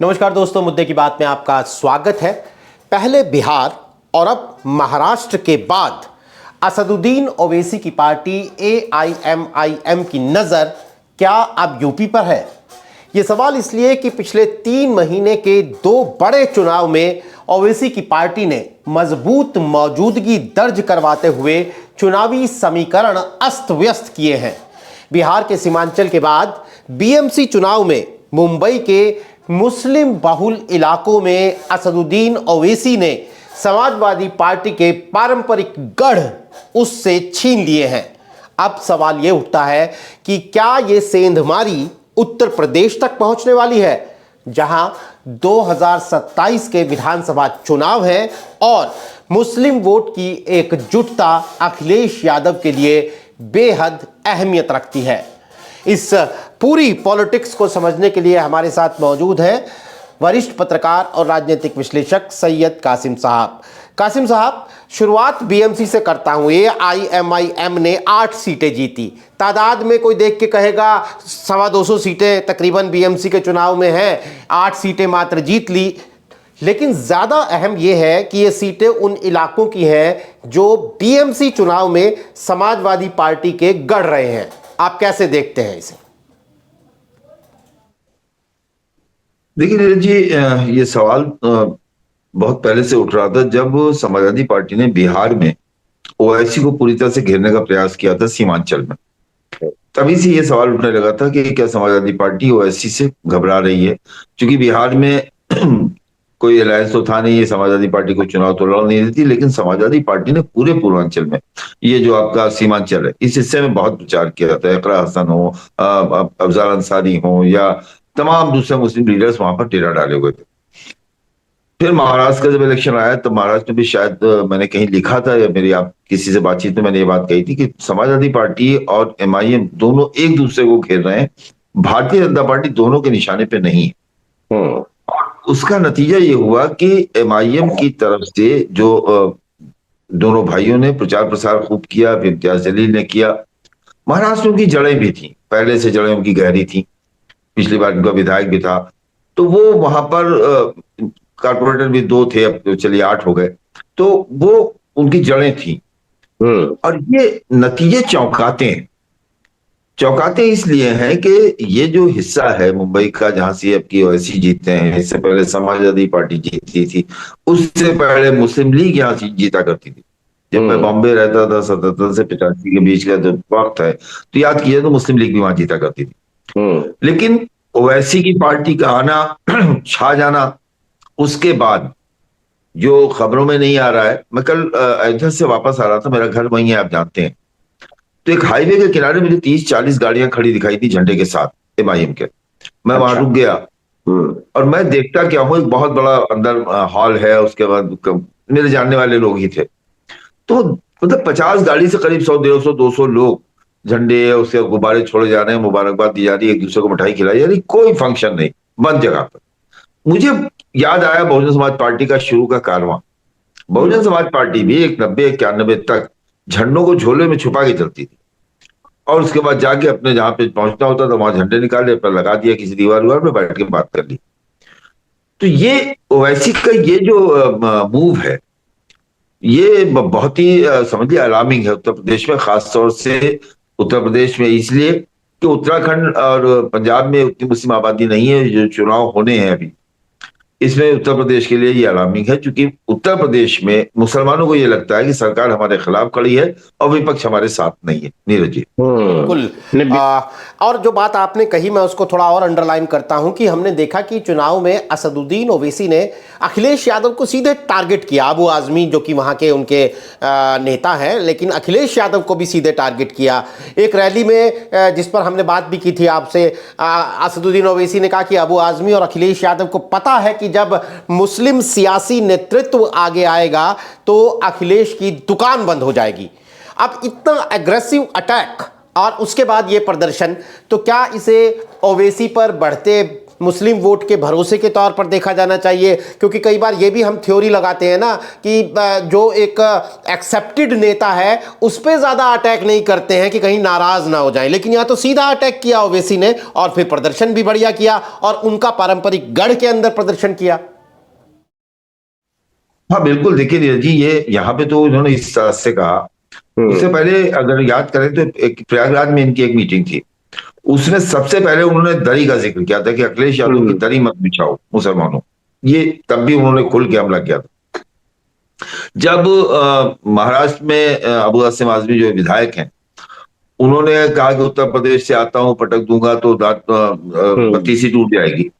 नमस्कार दोस्तों, मुद्दे की बात में आपका स्वागत है। पहले बिहार और अब महाराष्ट्र के बाद असदुद्दीन ओवैसी की पार्टी AIMIM की नज़र क्या अब यूपी पर है? ये सवाल इसलिए कि पिछले 3 महीने के 2 बड़े चुनाव में ओवैसी की पार्टी ने मजबूत मौजूदगी दर्ज करवाते हुए चुनावी समीकरण अस्त व्यस्त किए हैं। बिहार के सीमांचल के बाद BMC चुनाव में मुंबई के मुस्लिम बहुल इलाकों में असदुद्दीन ओवैसी ने समाजवादी पार्टी के पारंपरिक गढ़ उससे छीन लिए हैं। अब सवाल यह उठता है कि क्या यह सेंधमारी उत्तर प्रदेश तक पहुंचने वाली है, जहां 2027 के विधानसभा चुनाव हैं और मुस्लिम वोट की एकजुटता अखिलेश यादव के लिए बेहद अहमियत रखती है। इस पूरी पॉलिटिक्स को समझने के लिए हमारे साथ मौजूद हैं वरिष्ठ पत्रकार और राजनीतिक विश्लेषक सैयद कासिम साहब। कासिम साहब, शुरुआत BMC से करता हूं। AIMIM ने 8 सीटें जीती। तादाद में कोई देख के कहेगा 225 सीटें तकरीबन BMC के चुनाव में हैं, 8 सीटें मात्र जीत ली। लेकिन ज़्यादा अहम यह है कि ये सीटें उन इलाकों की हैं जो BMC चुनाव में समाजवादी पार्टी के गढ़ रहे हैं। आप कैसे देखते हैं इसे? देखिए नीरज जी, ये सवाल बहुत पहले से उठ रहा था जब समाजवादी पार्टी ने बिहार में ओवैसी को पूरी तरह से घेरने का प्रयास किया था सीमांचल में। तभी से ये सवाल उठने लगा था कि क्या समाजवादी पार्टी ओवैसी से घबरा रही है, क्योंकि बिहार में कोई अलायंस तो था नहीं, ये समाजवादी पार्टी को चुनाव तो लड़ नहीं देती, लेकिन समाजवादी पार्टी ने पूरे पूर्वांचल में, ये जो आपका सीमांचल है, इस हिस्से में बहुत प्रचार किया जाता है। इकरा हसन हो, अफजल अंसारी हो या तमाम दूसरे मुस्लिम लीडर्स वहां पर डेरा डाले हुए थे। फिर महाराष्ट्र का जब इलेक्शन आया तो महाराष्ट्र में भी शायद मैंने कहीं लिखा था या मेरी आप किसी से बातचीत में मैंने ये बात कही थी कि समाजवादी पार्टी और MIM दोनों एक दूसरे को घेर रहे हैं, भारतीय जनता पार्टी दोनों के निशाने पे नहीं है। और उसका नतीजा ये हुआ कि MIM की तरफ से जो दोनों भाइयों ने प्रचार प्रसार खूब किया, फिर इम्तियाज जलील ने किया। महाराष्ट्र में उनकी जड़ें भी थी, पहले से जड़ें उनकी गहरी थी, पिछली बार उनका विधायक भी था, तो वो वहां पर कारपोरेटर भी 2 थे, अब तो चलिए 8 हो गए, तो वो उनकी जड़ें थी। और ये नतीजे चौंकाते इसलिए हैं कि ये जो हिस्सा है मुंबई का जहां से अब की ओवैसी जीते हैं, इससे पहले समाजवादी पार्टी जीती थी, उससे पहले मुस्लिम लीग यहाँ जीता करती थी। जब मैं बॉम्बे रहता था 77 से 85 के बीच का जो वक्त है, तो याद कीजिए तो मुस्लिम लीग भी वहां जीता करती थी। लेकिन ओवैसी की पार्टी का आना, छा जाना, उसके बाद जो खबरों में नहीं आ रहा है, मैं कल अयोध्या से वापस आ रहा था, मेरा घर वहीं है आप जानते हैं, तो एक हाईवे के किनारे मुझे 30-40 गाड़ियां खड़ी दिखाई थी झंडे के साथ MIM के। मैं वहां रुक गया और मैं देखता क्या हूँ, एक बहुत बड़ा अंदर हॉल है, उसके बाद मेरे जानने वाले लोग ही थे, तो मतलब 50 गाड़ी से करीब 100, 150, 200 लोग, झंडे उसके गुब्बारे छोड़े जा रहे हैं, मुबारकबाद दी जा रही है, एक दूसरे को मिठाई खिलाई जा रही, कोई फंक्शन नहीं, बंद जगह पर। मुझे याद आया बहुजन समाज पार्टी का शुरू का कारवां। बहुजन समाज पार्टी भी एक 90-91 तक झंडों को झोले में छुपा के चलती थी, और उसके बाद जाके अपने जहां पे पहुंचना होता था वहां झंडे निकाले, पर लगा दिया किसी दीवार पे, बैठ के बात कर ली। तो ये ओवैसी का ये जो मूव है, ये बहुत ही समझिए अलार्मिंग है उत्तर प्रदेश में, खासतौर से उत्तर प्रदेश में, इसलिए कि उत्तराखंड और पंजाब में उतनी मुस्लिम आबादी नहीं है। जो चुनाव होने हैं अभी, इसमें उत्तर प्रदेश के लिए ये अलार्मिंग है, क्योंकि उत्तर प्रदेश में मुसलमानों को ये लगता है कि सरकार हमारे खिलाफ खड़ी है और विपक्ष हमारे साथ नहीं है। नीरज जी, बिल्कुल। और जो बात आपने कही मैं उसको थोड़ा और अंडरलाइन करता हूं कि हमने देखा कि चुनाव में असदुद्दीन ओवैसी ने अखिलेश यादव को सीधे टारगेट किया। अबू आजमी जो कि वहां के उनके नेता हैं, लेकिन अखिलेश यादव को भी सीधे टारगेट किया। एक रैली में जिस पर हमने बात भी की थी आपसे, असदुद्दीन ओवैसी ने कहा कि अबू आजमी और अखिलेश यादव को पता है कि जब मुस्लिम सियासी नेतृत्व आगे आएगा तो अखिलेश की दुकान बंद हो जाएगी। अब इतना एग्रेसिव अटैक और उसके बाद ये प्रदर्शन, तो क्या इसे ओवैसी पर बढ़ते मुस्लिम वोट के भरोसे के तौर पर देखा जाना चाहिए? क्योंकि कई बार ये भी हम थ्योरी लगाते हैं ना कि जो एक एक्सेप्टेड नेता है उस पर ज़्यादा अटैक नहीं करते हैं कि कहीं नाराज़ ना हो जाए, लेकिन यहाँ तो सीधा अटैक किया ओवैसी ने और फिर प्रदर्शन भी बढ़िया किया और उनका पारंपरिक गढ़ के अंदर प्रदर्शन किया। हाँ बिल्कुल, देखिए नीरज जी, ये यहाँ पे तो उन्होंने इस तरह से कहा। उससे पहले अगर याद करें तो एक प्रयागराज में इनकी एक मीटिंग थी, उसमें सबसे पहले उन्होंने दरी का जिक्र किया था कि अखिलेश यादव की दरी मत बिछाओ मुसलमानों। ये तब भी उन्होंने खुल के हमला किया था। जब महाराष्ट्र में अबू आसिम आजमी जो विधायक हैं, उन्होंने कहा कि उत्तर प्रदेश से आता हूं, पटक दूंगा तो दांत पत्ती सी टूट जाएगी।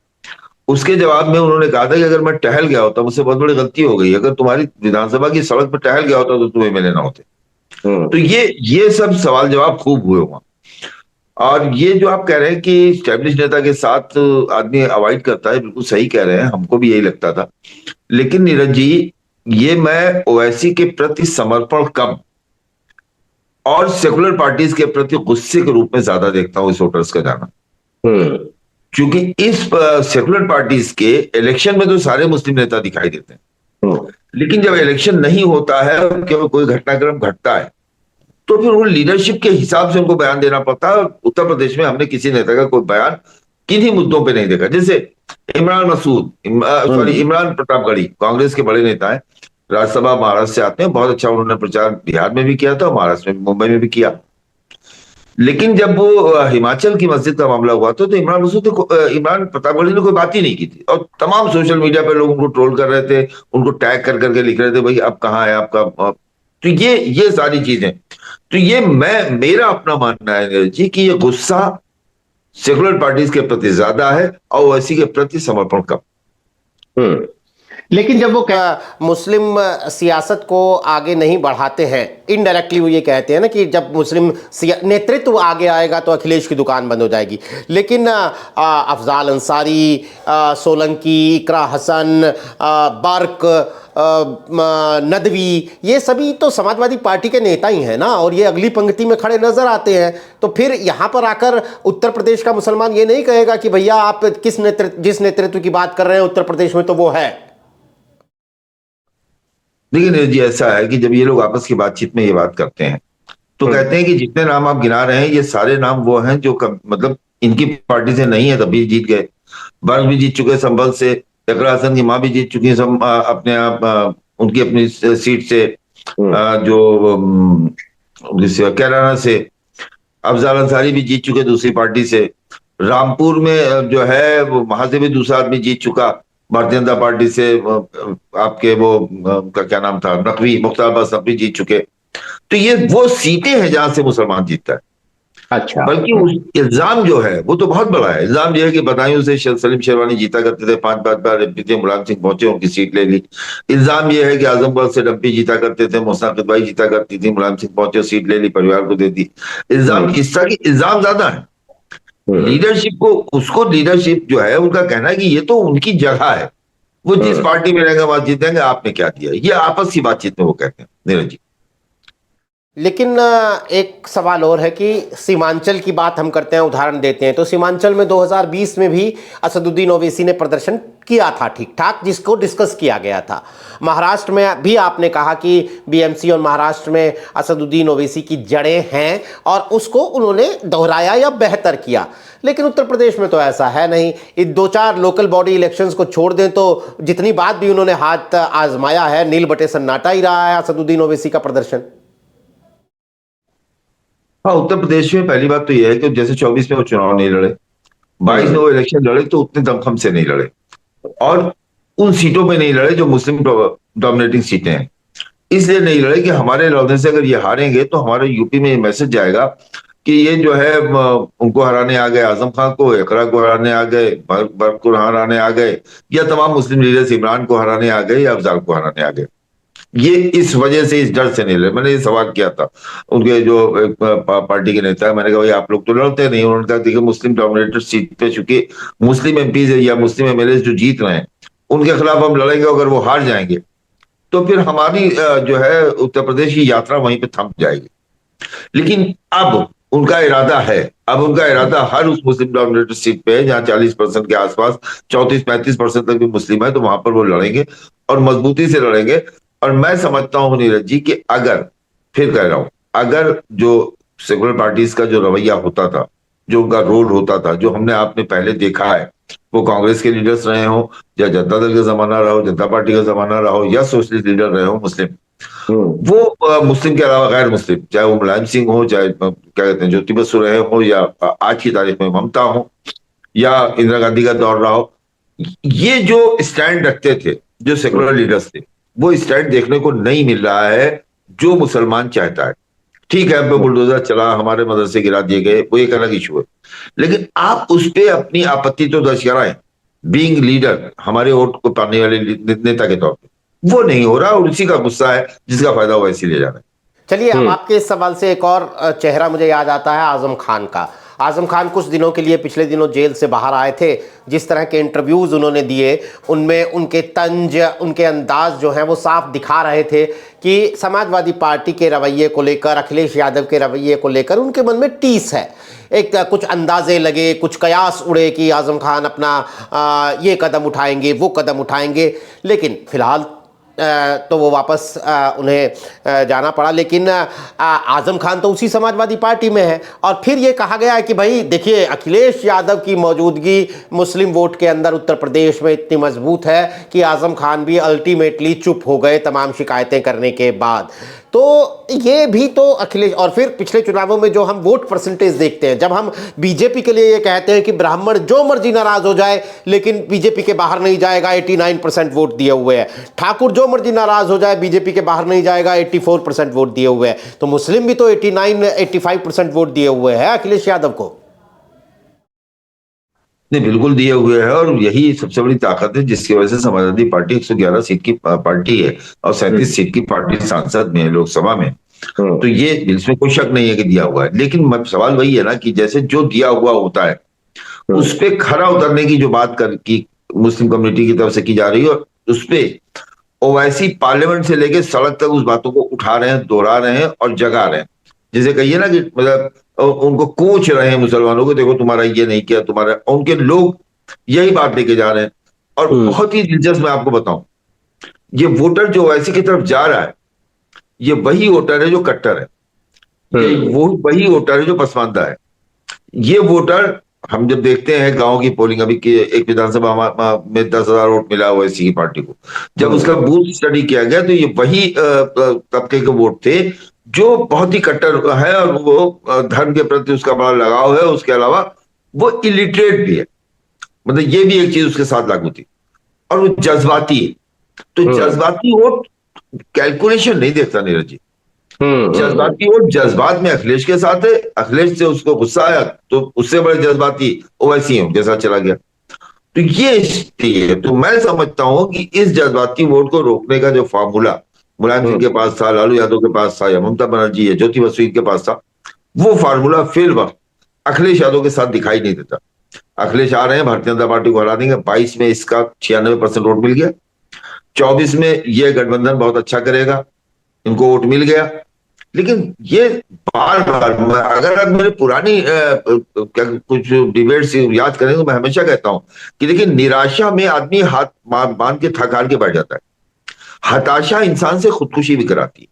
उसके जवाब में उन्होंने कहा था कि अगर मैं टहल गया होता, मुझसे बहुत बड़ी गलती हो गई, अगर तुम्हारी विधानसभा की सड़क पर टहल गया होता तो तुम्हें मिले ना होते। तो ये सब सवाल जवाब खूब हुए वहां। और ये जो आप कह रहे हैं कि स्टैब्लिश नेता के साथ आदमी अवॉइड करता है, बिल्कुल सही कह रहे हैं, हमको भी यही लगता था। लेकिन नीरज जी, ये मैं ओवैसी के प्रति समर्पण कम और सेकुलर पार्टीज के प्रति गुस्से के रूप में ज्यादा देखता हूं इस वोटर्स का जाना। क्योंकि इस सेकुलर पार्टीज के इलेक्शन में तो सारे मुस्लिम नेता दिखाई देते हैं, लेकिन जब इलेक्शन नहीं होता है, केवल कोई घटनाक्रम घटता है, तो फिर वो लीडरशिप के हिसाब से उनको बयान देना पड़ता है। उत्तर प्रदेश में हमने किसी नेता का कोई बयान किन्हीं मुद्दों पे नहीं देखा। जैसे इमरान प्रतापगढ़ी कांग्रेस के बड़े नेता हैं, राज्यसभा महाराष्ट्र से आते हैं, बहुत अच्छा उन्होंने प्रचार बिहार में भी किया था, महाराष्ट्र में, मुंबई में भी किया। लेकिन जब वो हिमाचल की मस्जिद का मामला हुआ तो इमरान प्रतापगढ़ी ने कोई बात ही नहीं की थी, और तमाम सोशल मीडिया पे लोग उनको ट्रोल कर रहे थे, उनको टैग कर करके लिख रहे थे, भाई अब कहाँ है आपका। तो ये सारी चीजें, तो ये मेरा अपना मानना है जी कि ये गुस्सा सेकुलर पार्टीज के प्रति ज्यादा है और ओवैसी के प्रति समर्पण कम। लेकिन जब वो मुस्लिम सियासत को आगे नहीं बढ़ाते हैं, इनडायरेक्टली वो ये कहते हैं ना कि जब मुस्लिम नेतृत्व आगे आएगा तो अखिलेश की दुकान बंद हो जाएगी। लेकिन अफजाल अंसारी, सोलंकी, इकरा हसन, बर्क, नदवी, ये सभी तो समाजवादी पार्टी के नेता ही हैं ना, और ये अगली पंक्ति में खड़े नजर आते हैं। तो फिर यहाँ पर आकर उत्तर प्रदेश का मुसलमान ये नहीं कहेगा कि भैया आप जिस नेतृत्व की बात कर रहे हैं उत्तर प्रदेश में तो वो है। देखिए नीरज जी, ऐसा है कि जब ये लोग आपस की बातचीत में ये बात करते हैं तो कहते हैं कि जितने नाम आप गिना रहे हैं ये सारे नाम वो हैं जो मतलब इनकी पार्टी से नहीं है तभी जीत गए। बर्क भी जीत चुके संभल से, इकरा हसन की मां भी जीत चुकी है अपने आप उनकी अपनी सीट से, जो कैराना से। अफजाल अंसारी भी जीत चुके दूसरी पार्टी से। रामपुर में जो है वहां से भी दूसरा आदमी जीत चुका भारतीय जनता पार्टी से, आपके वो का क्या नाम था, नकवी, मुख्तार अब्बास नकवी जीत चुके। तो ये वो सीटें हैं जहां से मुसलमान जीतता है। अच्छा। बल्कि उस इल्जाम जो है वो तो बहुत बड़ा है। इल्जाम ये है कि बदायूं से सलीम शेरवानी जीता करते थे, 5 बार एमपी थे, मुलायम सिंह पहुंचे, उनकी सीट ले ली। इल्जाम ये है कि आजमगढ़ से डम्पी जीता करते थे, मोहसिना किदवाई जीता करती थी, मुलायम सिंह पहुंचे, सीट ले ली, परिवार को दे दी। इल्जाम इस तरह के इल्जाम ज्यादा है। लीडरशिप जो है उनका कहना है कि ये तो उनकी जगह है, वो जिस पार्टी में रहेंगे वहां जीतेंगे, आपने क्या दिया। ये आपस की बातचीत में वो कहते हैं नीरज जी। लेकिन एक सवाल और है कि सीमांचल की बात हम करते हैं, उदाहरण देते हैं, तो सीमांचल में 2020 में भी असदुद्दीन ओवैसी ने प्रदर्शन किया था ठीक ठाक, जिसको डिस्कस किया गया था। महाराष्ट्र में भी आपने कहा कि बीएमसी और महाराष्ट्र में असदुद्दीन ओवैसी की जड़ें हैं और उसको उन्होंने दोहराया या बेहतर किया। लेकिन उत्तर प्रदेश में तो ऐसा है नहीं। इन 2-4 लोकल बॉडी इलेक्शंस को छोड़ दें तो जितनी बात भी उन्होंने हाथ आजमाया है, नील बटे सन्नाटा ही रहा है असदुद्दीन ओवैसी का प्रदर्शन। हाँ, उत्तर प्रदेश में पहली बात तो यह है कि जैसे 24 में वो चुनाव नहीं लड़े, 22 में वो इलेक्शन लड़े तो उतने दमखम से नहीं लड़े, और उन सीटों पे नहीं लड़े जो मुस्लिम डोमिनेटिंग सीटें हैं। इसलिए नहीं लड़े कि हमारे लड़ने से अगर ये हारेंगे तो हमारे यूपी में ये मैसेज जाएगा कि ये जो है उनको हराने आ गए, आजम खान को, इकरा को हराने आ गए, बर्क को हराने आ गए, या तमाम मुस्लिम लीडर्स इमरान को हराने आ गए या अफजाल को हराने आ गए। ये इस वजह से, इस डर से नहीं लड़े। मैंने ये सवाल किया था उनके जो पार्टी के नेता है, मैंने कहा भाई आप लोग तो लड़ते नहीं। उन्होंने कहा देखिए मुस्लिम डोमिनेटेड सीट पे चूंकि मुस्लिम एमपीज या मुस्लिम एमएलए जो जीत रहे हैं उनके खिलाफ हम लड़ेंगे, अगर वो हार जाएंगे तो फिर हमारी जो है उत्तर प्रदेश की यात्रा वहीं पे थम जाएगी। लेकिन अब उनका इरादा है। अब उनका इरादा हर उस मुस्लिम डोमिनेटेड सीट पे है जहां 40% के आसपास, 34-35% तक भी मुस्लिम है, तो वहां पर वो लड़ेंगे और मजबूती से लड़ेंगे। और मैं समझता हूं नीरज जी कि अगर, फिर कह रहा हूं, अगर जो सेकुलर पार्टीज का जो रवैया होता था, जो उनका रोल होता था, जो हमने आपने पहले देखा है, वो कांग्रेस के लीडर्स रहे हो या जनता दल का जमाना रहा हो, जनता पार्टी का जमाना रहा हो, या सोशलिस्ट लीडर रहे हो मुस्लिम, वो मुस्लिम के अलावा गैर मुस्लिम, चाहे वो मुलायम सिंह हो, चाहे क्या कहते हैं ज्योति बसु रहे हो, या आज की तारीख में ममता हो, या इंदिरा गांधी का दौर रहा हो, ये जो स्टैंड रखते थे, जो सेकुलर लीडर्स थे, वो स्टैंड देखने को नहीं मिल रहा है जो मुसलमान चाहता है। ठीक है, अब बुलडोजर चला, हमारे मदरसे गिरा दिए गए, वो एक अलग इशू है, लेकिन आप उस पर अपनी आपत्ति तो दर्ज कराएं, बीइंग लीडर, हमारे वोट को पाने वाले नेता के तौर पे। वो नहीं हो रहा, और उसी का गुस्सा है जिसका फायदा वो ऐसे ले जा रहे हैं। चलिए, अब आपके इस सवाल से एक और चेहरा मुझे याद आता है, आजम खान का। आजम खान कुछ दिनों के लिए पिछले दिनों जेल से बाहर आए थे। जिस तरह के इंटरव्यूज़ उन्होंने दिए, उनमें उनके तंज, उनके अंदाज जो हैं वो साफ दिखा रहे थे कि समाजवादी पार्टी के रवैये को लेकर, अखिलेश यादव के रवैये को लेकर उनके मन में टीस है। एक कुछ अंदाजे लगे, कुछ कयास उड़े कि आजम खान अपना ये कदम उठाएंगे, वो कदम उठाएंगे, लेकिन फिलहाल तो वो वापस उन्हें जाना पड़ा। लेकिन आजम खान तो उसी समाजवादी पार्टी में है। और फिर ये कहा गया है कि भाई देखिए, अखिलेश यादव की मौजूदगी मुस्लिम वोट के अंदर उत्तर प्रदेश में इतनी मजबूत है कि आजम खान भी अल्टीमेटली चुप हो गए तमाम शिकायतें करने के बाद। तो ये भी तो अखिलेश, और फिर पिछले चुनावों में जो हम वोट परसेंटेज देखते हैं, जब हम बीजेपी के लिए ये कहते हैं कि ब्राह्मण जो मर्जी नाराज हो जाए लेकिन बीजेपी के बाहर नहीं जाएगा, 89% वोट दिए हुए हैं। ठाकुर जो मर्जी नाराज हो जाए बीजेपी के बाहर नहीं जाएगा, 84% वोट दिए हुए हैं। तो मुस्लिम भी तो 85% वोट दिए हुए हैं अखिलेश यादव को। नहीं, बिल्कुल दिए हुए हैं, और यही सबसे बड़ी ताकत है जिसकी वजह से समाजवादी पार्टी 111 सीट की पार्टी है और 37 सीट की पार्टी सांसद में है लोकसभा में। तो ये इसमें कोई शक नहीं है कि दिया हुआ है, लेकिन सवाल वही है ना कि जैसे जो दिया हुआ होता है उस पे खरा उतरने की जो बात की मुस्लिम कम्युनिटी की तरफ से की जा रही है, और उस पे ओवैसी पार्लियामेंट से लेके सड़क तक उस बातों को उठा रहे हैं, दोहरा रहे हैं और जगा रहे हैं। जैसे कहिए ना कि मतलब उनको कोच रहे हैं मुसलमानों को, देखो तुम्हारा ये नहीं किया, तुम्हारा, उनके लोग यही बात लेके जा रहे हैं। और बहुत ही दिलचस्प मैं आपको बताऊं, ये वोटर जो ओवैसी की तरफ जा रहा है, ये वही वोटर है जो कट्टर है, ये वो वही वोटर है जो पसमानदा है। ये वोटर, हम जब देखते हैं गांव की पोलिंग, अभी की एक विधानसभा में 10,000 वोट मिला ओवैसी की पार्टी को, जब उसका बूथ स्टडी किया गया तो ये वही तबके के वोट थे जो बहुत ही कट्टर है, और वो धर्म के प्रति उसका बड़ा लगाव है। उसके अलावा वो इलिटरेट भी है, मतलब ये भी एक चीज उसके साथ लागू थी, और वो जज्बाती है। तो जज्बाती वोट कैलकुलेशन नहीं देखता नीरज जी। जज्बाती वोट जज्बात में अखिलेश के साथ है, अखिलेश से उसको गुस्सा आया तो उससे बड़े जज्बाती ओवैसी हैं, उनके साथ चला गया। तो ये स्थिति है। तो मैं समझता हूं कि इस जज्बाती वोट को रोकने का जो फार्मूला मुलायम सिंह के पास था, लालू यादव के पास था, या ममता बनर्जी या ज्योति बसु के पास था, वो फार्मूला फिल वक्त अखिलेश यादव के साथ दिखाई नहीं देता। अखिलेश आ रहे हैं, भारतीय जनता पार्टी को हरा देंगे, 22 में इसका 96% वोट मिल गया, 24 में ये गठबंधन बहुत अच्छा करेगा, इनको वोट मिल गया। लेकिन ये बार बार, अगर आप मेरे पुरानी कुछ डिबेट्स याद करें तो मैं हमेशा कहता हूं कि देखिए, निराशा में आदमी हाथ बांध के थक हार के बैठ जाता है, हताशा इंसान से खुदकुशी भी कराती है।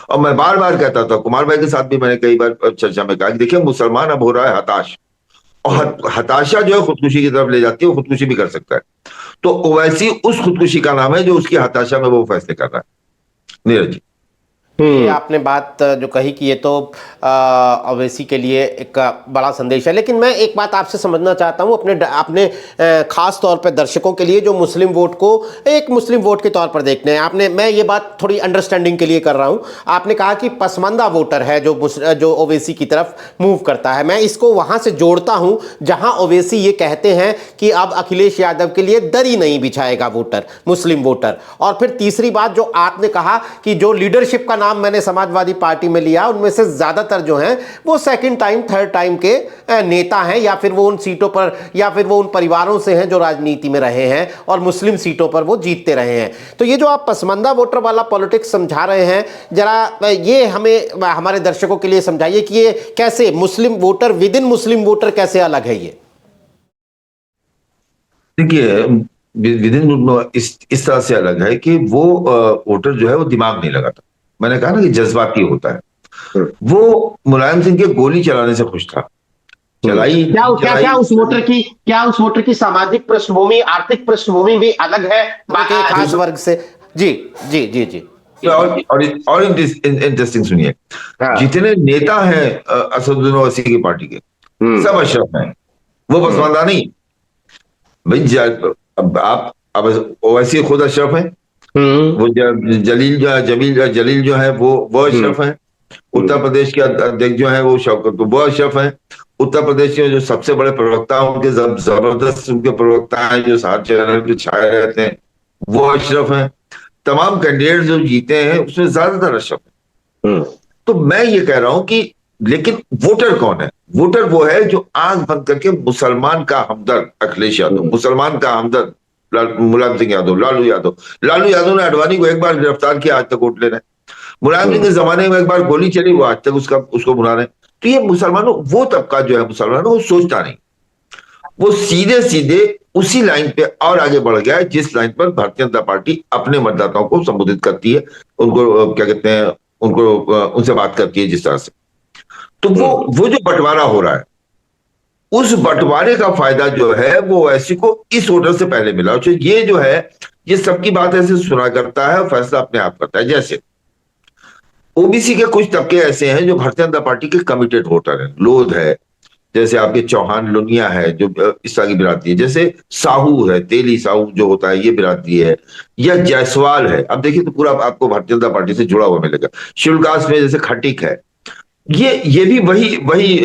और मैं बार बार कहता था, कुमार भाई के साथ भी मैंने कई बार चर्चा में कहा कि देखिए, मुसलमान अब हो रहा है हताश, और हताशा जो है खुदकुशी की तरफ ले जाती है, वो खुदकुशी भी कर सकता है। तो ओवैसी उस खुदकुशी का नाम है जो उसकी हताशा में वो फैसले कर रहा है। नीरज जी, ये आपने बात जो कही कि ये तो ओवैसी के लिए एक बड़ा संदेश है। लेकिन मैं एक बात आपसे समझना चाहता हूँ, अपने खास तौर पर दर्शकों के लिए जो मुस्लिम वोट को एक मुस्लिम वोट के तौर पर देखते हैं। मैं ये बात थोड़ी अंडरस्टैंडिंग के लिए कर रहा हूँ। आपने कहा कि पसमानदा वोटर है जो ओवैसी की तरफ मूव करता है। मैं इसको वहाँ से जोड़ता हूँ जहाँ ओवैसी ये कहते हैं कि अब अखिलेश यादव के लिए दरी नहीं बिछाएगा वोटर, मुस्लिम वोटर। और फिर तीसरी बात जो आपने कहा कि जो लीडरशिप का नाम नाम मैंने समाजवादी पार्टी में लिया, उनमें से ज्यादातर जो हैं वो सेकंड टाइम थर्ड टाइम के नेता हैं, या फिर वो उन सीटों पर, या फिर वो उन परिवारों से हैं जो राजनीति में रहे हैं और मुस्लिम सीटों पर वो जीतते रहे हैं। तो ये जो आप पसमंदा वोटर वाला पॉलिटिक्स समझा रहे हैं, जरा ये हमें हमारे दर्शकों के लिए समझाइए कि ये कैसे Muslim voter within Muslim voter कैसे अलग है ये। देखिए, विद इन इस तरह से अलग है कि वो वोटर जो है वो दिमाग नहीं लगाता। मैंने कहा ना कि जज्बाती होता है। वो मुलायम सिंह के गोली चलाने से खुश था। चलाई क्या उस वोटर की सामाजिक पृष्ठभूमि, आर्थिक पृष्ठभूमि भी अलग है खास वर्ग से? जी जी जी जी। और इंटरेस्टिंग सुनिए, जितने नेता हैं असदुद्दीन ओवैसी की पार्टी के, सब अशरफ हैं, वो पसमानदा नहीं भाई। अब ओवैसी खुद अशरफ हैं, वो जलील जो है वो अशरफ हैं। उत्तर प्रदेश के अध्यक्ष जो है वो शौकत, वो अशरफ हैं। उत्तर प्रदेश के जो सबसे बड़े प्रवक्ता हैं, उनके जबरदस्त उनके प्रवक्ता हैं जो सात चैनल पे छाए रहते हैं, वो अशरफ हैं। तमाम कैंडिडेट जो जीते हैं उसमें ज्यादातर अशरफ है। तो मैं ये कह रहा हूं कि लेकिन वोटर कौन है? वोटर वो है जो आंख बंद करके मुसलमान का हमदर्द अखिलेश यादव, मुसलमान का हमदर्द मुलायम सिंह यादव, लालू यादव ने अडवाणी को एक बार गिरफ्तार किया, आज तक वोट ले रहे हैं। मुलायम सिंह के जमाने में एक बार गोली चली, वो आज तक उसको बुला रहे हैं। तो ये मुसलमानों, वो तबका जो है मुसलमानों, वो सोचता नहीं, वो सीधे सीधे उसी लाइन पे और आगे बढ़ गया है जिस लाइन पर भारतीय जनता पार्टी अपने मतदाताओं को संबोधित करती है, उनको क्या कहते हैं, उनको उनसे बात करती है जिस तरह से। तो वो जो बंटवारा हो रहा है, उस बंटवारे का फायदा जो है वो ऐसी को इस वोटर से पहले मिला। ये जो है, ये सबकी बात ऐसे सुना करता है, फैसला अपने आप करता है। जैसे ओबीसी के कुछ तबके ऐसे हैं जो भारतीय जनता पार्टी के कमिटेड वोटर हैं, लोध है, जैसे आपके चौहान लुनिया है जो इस तरह की बिरादरी है, जैसे साहू है, तेली साहू जो होता है ये बिरादरी है, या जायसवाल है। अब देखिए तो पूरा आपको भारतीय जनता पार्टी से जुड़ा हुआ मिलेगा। शिवकाश में जैसे खटीक है, ये भी वही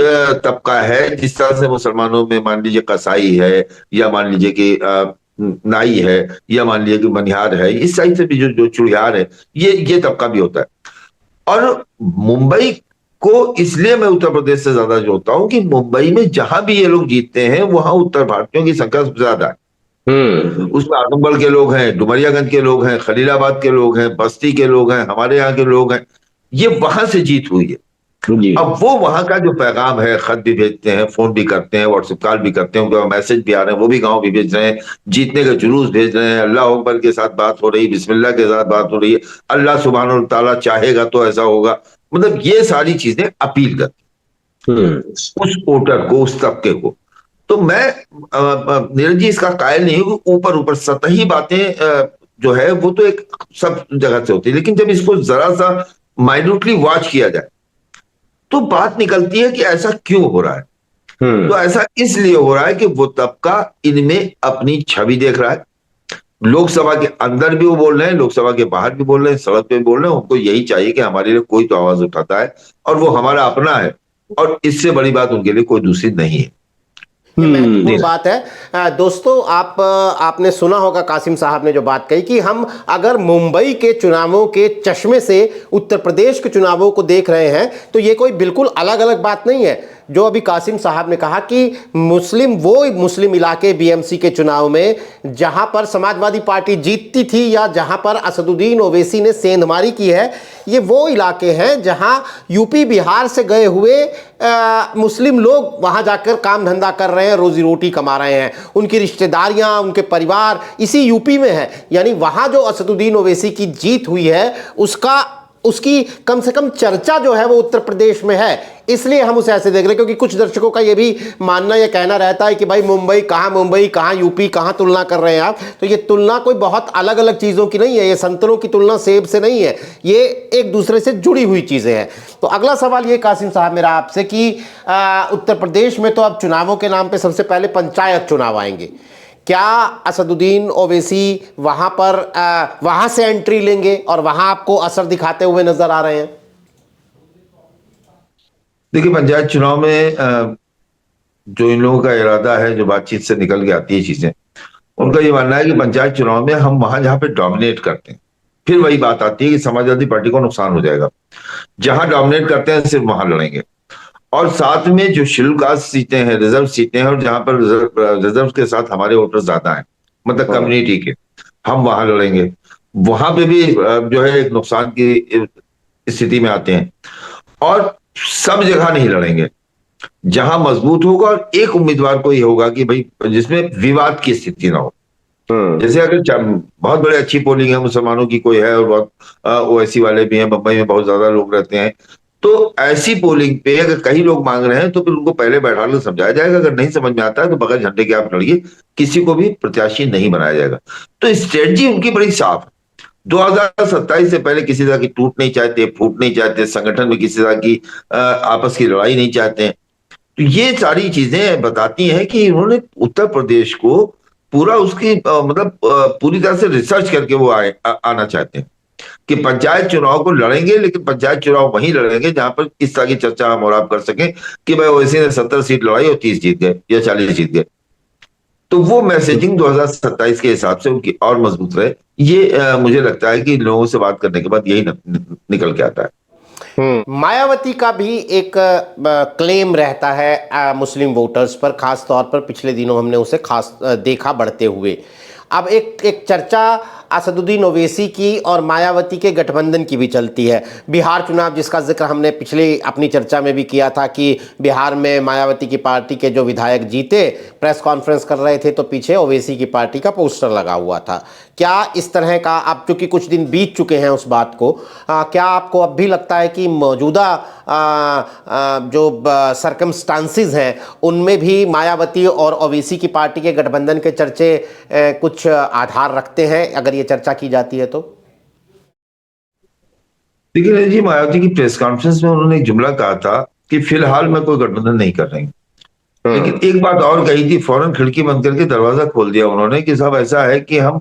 तबका है। जिस तरह से मुसलमानों में मान लीजिए कसाई है, या मान लीजिए कि नाई है, या मान लीजिए कि मनिहार है, इस साइड से भी जो चुड़ियार है, ये तबका भी होता है। और मुंबई को इसलिए मैं उत्तर प्रदेश से ज्यादा जोड़ता हूं कि मुंबई में जहां भी ये लोग जीतते हैं वहां उत्तर भारतीयों की संख्या सबसे ज्यादा है। उसमें आजमगढ़ के लोग हैं, डुमरियागंज के लोग हैं, खलीलाबाद के लोग हैं, बस्ती के लोग हैं, हमारे यहाँ के लोग हैं। ये वहां से जीत हुई है। अब वो वहां का जो पैगाम है, खत भी भेजते हैं, फोन भी करते हैं, व्हाट्सएप कॉल भी करते हैं, उनके मैसेज भी आ रहे हैं, वो भी गांव भी भेज रहे हैं, जीतने का जुलूस भेज रहे हैं, अल्लाह अकबर के साथ बात हो रही है, बिस्मिल्लाह के साथ बात हो रही है, अल्लाह सुब्हान ताला चाहेगा तो ऐसा होगा। मतलब ये सारी चीजें अपील करती उस वोटर को, उस तबके को। तो मैं नीरज जी इसका कायल नहीं हूं, ऊपर ऊपर सतही बातें जो है वो तो एक सब जगह से होती है, लेकिन जब इसको जरा सा माइन्यूटली वॉच किया जाए तो बात निकलती है कि ऐसा क्यों हो रहा है। तो ऐसा इसलिए हो रहा है कि वो तबका इनमें अपनी छवि देख रहा है। लोकसभा के अंदर भी वो बोल रहे हैं, लोकसभा के बाहर भी बोल रहे हैं, सड़क पे भी बोल रहे हैं। उनको यही चाहिए कि हमारे लिए कोई तो आवाज उठाता है और वो हमारा अपना है, और इससे बड़ी बात उनके लिए कोई दूसरी नहीं है। महत्वपूर्ण बात है दोस्तों। आपने सुना होगा कासिम साहब ने जो बात कही कि हम अगर मुंबई के चुनावों के चश्मे से उत्तर प्रदेश के चुनावों को देख रहे हैं तो ये कोई बिल्कुल अलग अलग बात नहीं है। जो अभी कासिम साहब ने कहा कि मुस्लिम इलाके बीएमसी के चुनाव में जहां पर समाजवादी पार्टी जीतती थी या जहां पर असदुद्दीन ओवैसी ने सेंधमारी की है, ये वो इलाके हैं जहां यूपी बिहार से गए हुए मुस्लिम लोग वहां जाकर काम धंधा कर रहे हैं, रोजी रोटी कमा रहे हैं, उनकी रिश्तेदारियां, उनके परिवार इसी यूपी में है। यानी वहां जो असदुद्दीन ओवैसी की जीत हुई है उसकी कम से कम चर्चा जो है वो उत्तर प्रदेश में है, इसलिए हम उसे ऐसे देख रहे हैं। क्योंकि कुछ दर्शकों का ये भी मानना, ये कहना रहता है कि भाई मुंबई कहाँ यूपी कहाँ तुलना कर रहे हैं आप। तो ये तुलना कोई बहुत अलग अलग चीज़ों की नहीं है, ये संतरों की तुलना सेब से नहीं है, ये एक दूसरे से जुड़ी हुई चीज़ें हैं। तो अगला सवाल ये कासिम साहब मेरा आपसे कि उत्तर प्रदेश में तो अब चुनावों के नाम पर सबसे पहले पंचायत चुनाव आएंगे, क्या असदुद्दीन ओवैसी वहां से एंट्री लेंगे और वहां आपको असर दिखाते हुए नजर आ रहे हैं? देखिए, पंचायत चुनाव में जो इन लोगों का इरादा है, जो बातचीत से निकल के आती है चीजें, उनका ये मानना है कि पंचायत चुनाव में हम वहां जहां पे डोमिनेट करते हैं, फिर वही बात आती है कि समाजवादी पार्टी को नुकसान हो जाएगा। जहां डोमिनेट करते हैं सिर्फ वहां लड़ेंगे, और साथ में जो शेड्यूल कास्ट सीटें हैं, रिजर्व सीटें हैं, और जहां पर रिजर्व के साथ हमारे वोटर ज्यादा हैं, मतलब कम्युनिटी के, हम वहां लड़ेंगे। वहां पे भी जो है एक नुकसान की स्थिति में आते हैं। और सब जगह नहीं लड़ेंगे, जहां मजबूत होगा और एक उम्मीदवार को ही होगा कि भाई जिसमें विवाद की स्थिति ना हो। जैसे अगर बहुत बड़े अच्छी पोलिंग है, मुसलमानों की कोई है और बहुत ओवैसी वाले भी हैं, मुंबई में बहुत ज्यादा लोग रहते हैं, तो ऐसी पोलिंग पे अगर कई लोग मांग रहे हैं तो फिर उनको पहले बैठा कर समझाया जाएगा। अगर नहीं समझ में आता है तो बगैर झंडे के आप लड़िए, किसी को भी प्रत्याशी नहीं बनाया जाएगा। तो स्ट्रेटजी उनकी बड़ी साफ है। 2027 से पहले किसी तरह की टूट नहीं चाहते, फूट नहीं चाहते, संगठन में किसी तरह की आपस की लड़ाई नहीं चाहते हैं। तो ये सारी चीजें बताती हैं कि उन्होंने उत्तर प्रदेश को पूरा उसकी मतलब पूरी तरह से रिसर्च करके वो आना चाहते हैं कि पंचायत चुनाव को लड़ेंगे, लेकिन पंचायत चुनाव वहीं लड़ेंगे जहां पर इस तरह की चर्चा हम और आप कर सकें कि भाई ओवैसी ने 70 सीट लड़ाई और 30 जीत गए या 40 जीत गए। तो वो मैसेजिंग 2027 के हिसाब से उनकी और मजबूत रहे। ये मुझे लगता है कि लोगों से बात करने के बाद यही निकल के आता है। मायावती का भी एक क्लेम रहता है मुस्लिम वोटर्स पर, खास तौर पर पिछले दिनों हमने उसे खास देखा बढ़ते हुए। अब एक चर्चा असदुद्दीन ओवैसी की और मायावती के गठबंधन की भी चलती है। बिहार चुनाव जिसका जिक्र हमने पिछले अपनी चर्चा में भी किया था कि बिहार में मायावती की पार्टी के जो विधायक जीते, प्रेस कॉन्फ्रेंस कर रहे थे तो पीछे ओवैसी की पार्टी का पोस्टर लगा हुआ था। क्या इस तरह का, अब चूंकि कुछ दिन बीत चुके हैं उस बात को, क्या आपको अब भी लगता है कि मौजूदा जो सरकमस्टांसिस हैं उनमें भी मायावती और ओवैसी की पार्टी के गठबंधन के चर्चे कुछ आधार रखते हैं, अगर ये चर्चा की जाती है तो? देखिए जी, मायावती की प्रेस कॉन्फ्रेंस में उन्होंने एक जुमला कहा था कि फिलहाल मैं कोई गठबंधन नहीं कर रही। लेकिन एक बात और कही थी, फौरन खिड़की बंद करके दरवाजा खोल दिया उन्होंने कि साहब ऐसा है कि हम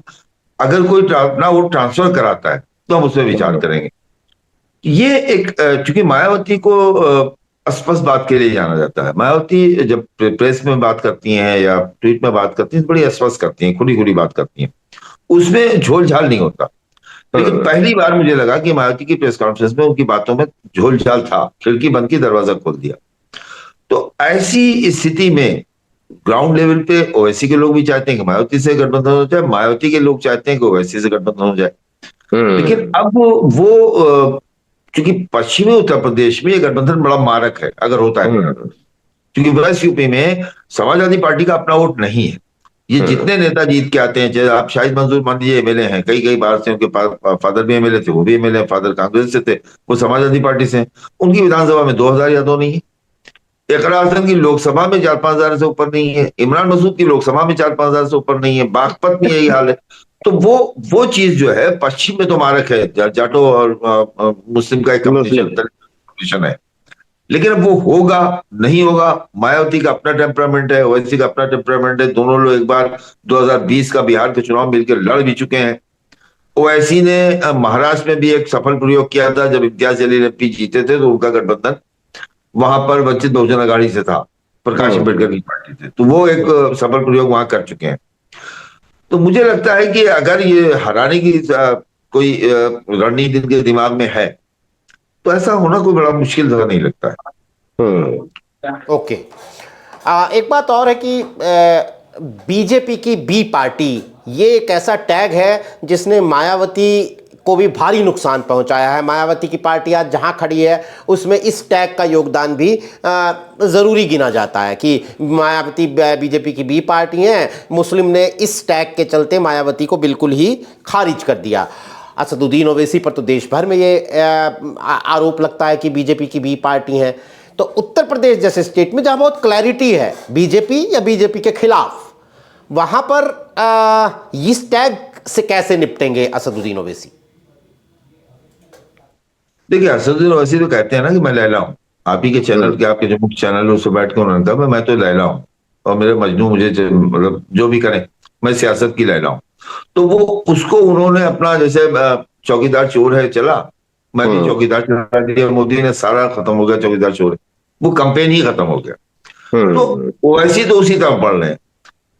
अगर कोई अपना वोट ट्रांसफर कराता है तो हम उस पर विचार करेंगे। ये एक चूंकि मायावती को स्पष्ट बात के लिए जाना जाता है। मायावती जब प्रेस में बात करती हैं या ट्वीट में बात करती हैं तो बड़ी स्पष्ट करती हैं, खुली खुली बात करती हैं, उसमें झोल झाल नहीं होता। लेकिन पहली बार मुझे लगा कि मायावती की प्रेस कॉन्फ्रेंस में उनकी बातों में झोल झाल था, खिड़की बंद की दरवाजा खोल दिया। तो ऐसी स्थिति में ग्राउंड लेवल पे ओवैसी के लोग भी चाहते हैं कि मायावती से गठबंधन हो जाए, मायावती के लोग चाहते हैं कि ओवैसी से गठबंधन हो जाए। लेकिन अब वो क्योंकि पश्चिमी उत्तर प्रदेश में ये गठबंधन बड़ा मारक है अगर होता है, क्योंकि वेस्ट यूपी में समाजवादी पार्टी का अपना वोट नहीं है। ये जितने नेता जीत के आते हैं, चाहे आप शाहिद मंसूर मान लीजिए एमएलए हैं, कई कई बार से, उनके फादर भी एमएलए थे, वो भी एमएलए, फादर कांग्रेस से थे, वो समाजवादी पार्टी से हैं। उनकी विधानसभा में 2000 या 2 नहीं है। इकरा हसन की लोकसभा में 4-5 हजार से ऊपर नहीं है। इमरान मसूद की लोकसभा में 4-5 हजार से ऊपर नहीं है। बागपत में यही हाल है। तो वो चीज जो है पश्चिम में तो मारक है, जाटो और मुस्लिम का एक कंपटीशन है। लेकिन अब वो होगा नहीं होगा, मायावती का अपना टेम्परामेंट है, ओवैसी का अपना टेम्परामेंट है। दोनों लोग एक बार 2020 का बिहार के चुनाव मिलकर लड़ भी चुके हैं। ओवैसी ने महाराष्ट्र में भी एक सफल प्रयोग किया था, जब इम्तियाज जलील एमपी जीते थे तो उनका गठबंधन वहां पर वंचित बहुजन अघाड़ी से था, प्रकाश अंबेडकर की पार्टी थे, तो वो एक सफल प्रयोग वहां कर चुके हैं। तो मुझे लगता है कि अगर ये हराने की कोई रणनीति इनके दिमाग में है तो ऐसा होना कोई बड़ा मुश्किल जरा नहीं लगता है। ओके। एक बात और है कि बीजेपी की बी पार्टी, ये एक ऐसा टैग है जिसने मायावती को भी भारी नुकसान पहुंचाया है। मायावती की पार्टी आज जहां खड़ी है उसमें इस टैग का योगदान भी ज़रूरी गिना जाता है कि मायावती बीजेपी की बी पार्टी है। मुस्लिम ने इस टैग के चलते मायावती को बिल्कुल ही खारिज कर दिया। असदुद्दीन ओवैसी पर तो देश भर में ये आरोप लगता है कि बीजेपी की बी पार्टी है। तो उत्तर प्रदेश जैसे स्टेट में जहां बहुत क्लैरिटी है बीजेपी या बीजेपी के खिलाफ, वहां पर इस टैग से कैसे निपटेंगे असदुद्दीन ओवैसी? देखिए, असदुद्दीन ओवैसी तो कहते हैं ना कि मैं लैला हूं। आप ही के चैनल के, आपके जो मुख्य चैनल है उस पर बैठ के उन्होंने कहा मैं तो लैला हूं और मेरे मजनू मुझे मतलब जो भी करें, मैं सियासत की लैला हूं। तो वो उसको उन्होंने अपना, जैसे चौकीदार चोर है चला, मैं भी चौकीदार चला दिया, मोदी ने सारा खत्म हो गया, चौकीदार चोर है, वो कंपेन ही खत्म हो गया। तो ओवैसी तो उसी तरफ बढ़ रहे हैं।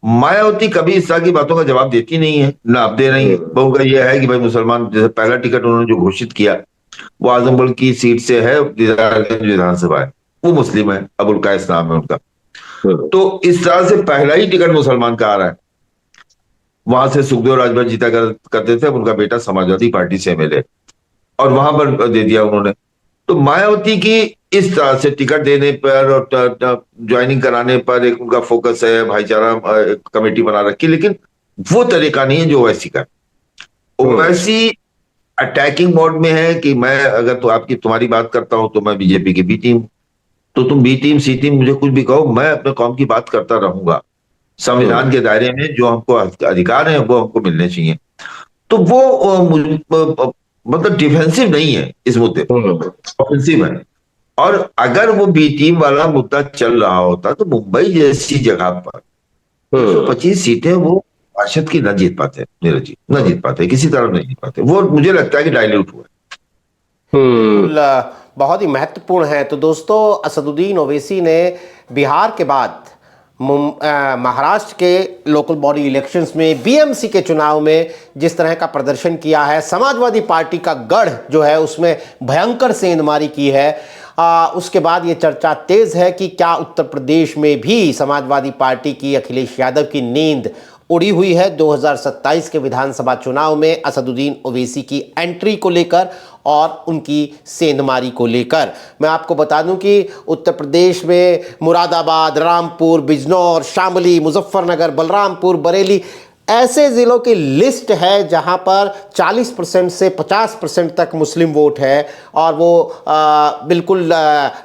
मायावती कभी इस तरह की बातों का जवाब देती नहीं है, ना अब दे रही है। वो उनका यह है कि भाई मुसलमान, जैसे पहला टिकट उन्होंने जो घोषित किया वो आजमगढ़ की सीट से है, दीदारगंज विधानसभा है, वो मुस्लिम है, अबुल कायस नाम है उनका। तो इस तरह से पहला ही टिकट मुसलमान का आ रहा है। वहां से सुखदेव राजभर जीता करते थे, अब उनका बेटा समाजवादी पार्टी से एमएलए, और वहां पर दे दिया उन्होंने। तो मायावती की इस तरह से टिकट देने पर और ज्वाइनिंग कराने पर एक उनका फोकस है, भाईचारा कमेटी बना रखी, लेकिन वो तरीका नहीं है जो ओवैसी का। ओवैसी अटैकिंग मोड में है कि मैं अगर तो तुम्हारी बात करता हूं तो मैं बीजेपी की बी टीम, तो तुम बी टीम सी टीम मुझे कुछ भी कहो, मैं अपने कौम की बात करता रहूंगा। संविधान के दायरे में जो हमको अधिकार है वो हमको मिलने चाहिए। तो वो मतलब डिफेंसिव नहीं है इस मुद्दे पर, ऑफेंसिव है। और अगर वो बी टीम वाला मुद्दा चल रहा होता तो मुंबई जैसी जगह पर 125 सीटें वो पार्षद की न जीत पाते, नीरज जी, न जीत पाते, किसी तरह नहीं जीत पाते। वो मुझे लगता है कि डाइल्यूट हुआ। बिल्कुल, बहुत ही महत्वपूर्ण है। तो दोस्तों, असदुद्दीन ओवैसी ने बिहार के बाद महाराष्ट्र के लोकल बॉडी इलेक्शंस में, बीएमसी के चुनाव में जिस तरह का प्रदर्शन किया है, समाजवादी पार्टी का गढ़ जो है उसमें भयंकर सेंधमारी की है। उसके बाद ये चर्चा तेज है कि क्या उत्तर प्रदेश में भी समाजवादी पार्टी की अखिलेश यादव की नींद उड़ी हुई है 2027 के विधानसभा चुनाव में असदुद्दीन ओवैसी की एंट्री को लेकर और उनकी सेंधमारी को लेकर। मैं आपको बता दूं कि उत्तर प्रदेश में मुरादाबाद, रामपुर, बिजनौर, शामली, मुजफ्फरनगर, बलरामपुर, बरेली ऐसे ज़िलों की लिस्ट है जहां पर 40% से 50% तक मुस्लिम वोट है, और वो बिल्कुल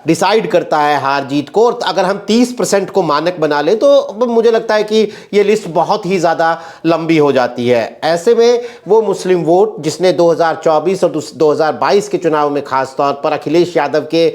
डिसाइड करता है हार जीत को। और अगर हम 30% को मानक बना लें तो मुझे लगता है कि ये लिस्ट बहुत ही ज़्यादा लंबी हो जाती है। ऐसे में वो मुस्लिम वोट जिसने 2024 और 2022 के चुनाव में खास तौर पर अखिलेश यादव के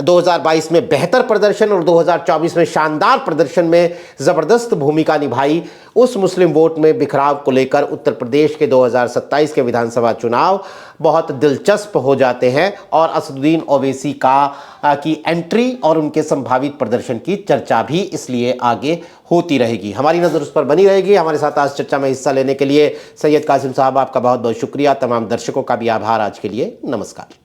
2022 में बेहतर प्रदर्शन और 2024 में शानदार प्रदर्शन में ज़बरदस्त भूमिका निभाई, उस मुस्लिम वोट में बिखराव को लेकर उत्तर प्रदेश के 2027 के विधानसभा चुनाव बहुत दिलचस्प हो जाते हैं। और असदुद्दीन ओवैसी की एंट्री और उनके संभावित प्रदर्शन की चर्चा भी इसलिए आगे होती रहेगी। हमारी नज़र उस पर बनी रहेगी। हमारे साथ आज चर्चा में हिस्सा लेने के लिए सैयद कासिम साहब, आपका बहुत बहुत शुक्रिया। तमाम दर्शकों का भी आभार। आज के लिए नमस्कार।